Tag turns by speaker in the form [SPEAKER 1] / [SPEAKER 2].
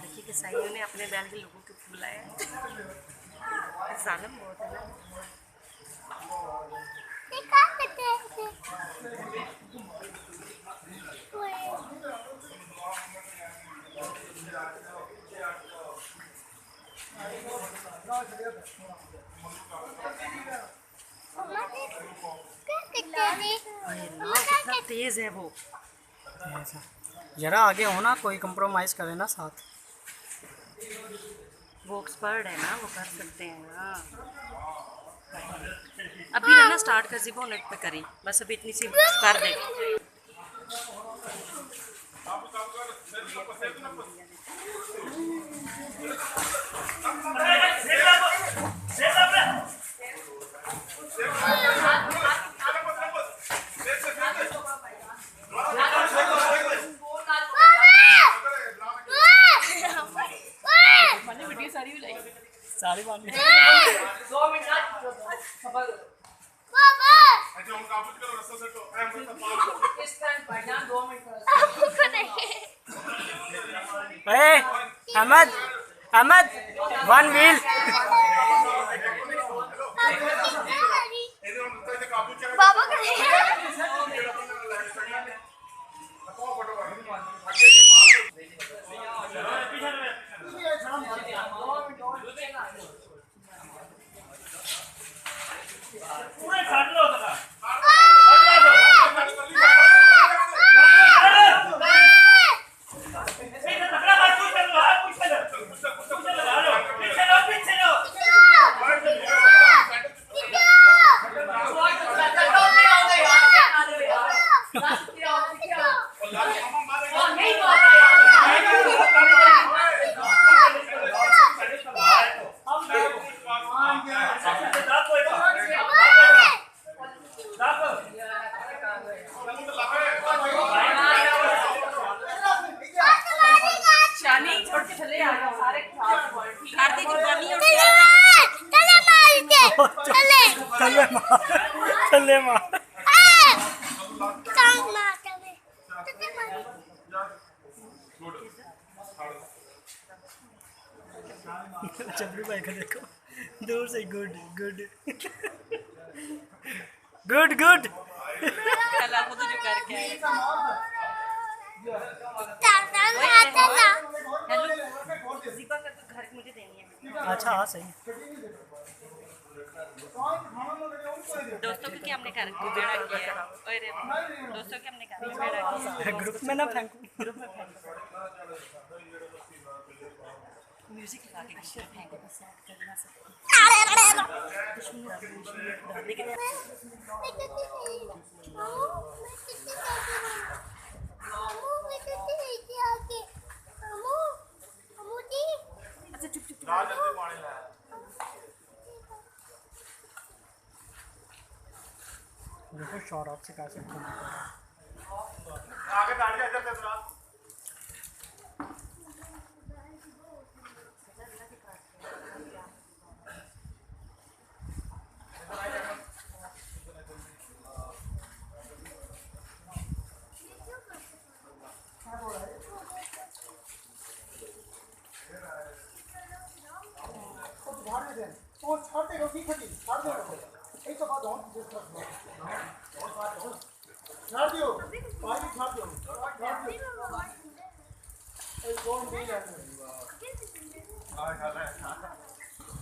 [SPEAKER 1] लड़की के साइयों ने अपने बैल के लोगों को बुलाया। जालिम बहुत है ना। कितना तेज है वो।
[SPEAKER 2] जरा आगे हो ना, कोई कंप्रोमाइज करे ना साथ।
[SPEAKER 1] वो एक्सपर्ट है ना, वो कर सकते हैं ना। अभी ना स्टार्ट कर सी नेट पे करी, बस अभी इतनी सी कर दे।
[SPEAKER 2] सारी बात नहीं।
[SPEAKER 3] 2 मिनट
[SPEAKER 2] अहमद अहमद 1 व्हील।
[SPEAKER 4] बाबा
[SPEAKER 2] चले मार चबरू भाई को देखो दूर से। Good good good good.
[SPEAKER 1] कला को तो जो करके आए। हेलो दीपा का तो घर मुझे देनी है।
[SPEAKER 2] अच्छा हाँ सही।
[SPEAKER 1] दोस्तों को क्या हमने कर बेड़ा किया है। अरे दोस्तों के हमने कर बेड़ा किया है।
[SPEAKER 2] ग्रुप में ना फेंको।
[SPEAKER 1] ग्रुप में फेंको। म्यूजिक लगा के किसी फेंको तो सेट करना सकते। लेकिन अच्छा चुप चुप
[SPEAKER 2] देखो शॉर्ट ऑफ से कैसे
[SPEAKER 5] आगे बैठ जा इधर से।
[SPEAKER 4] Thank you.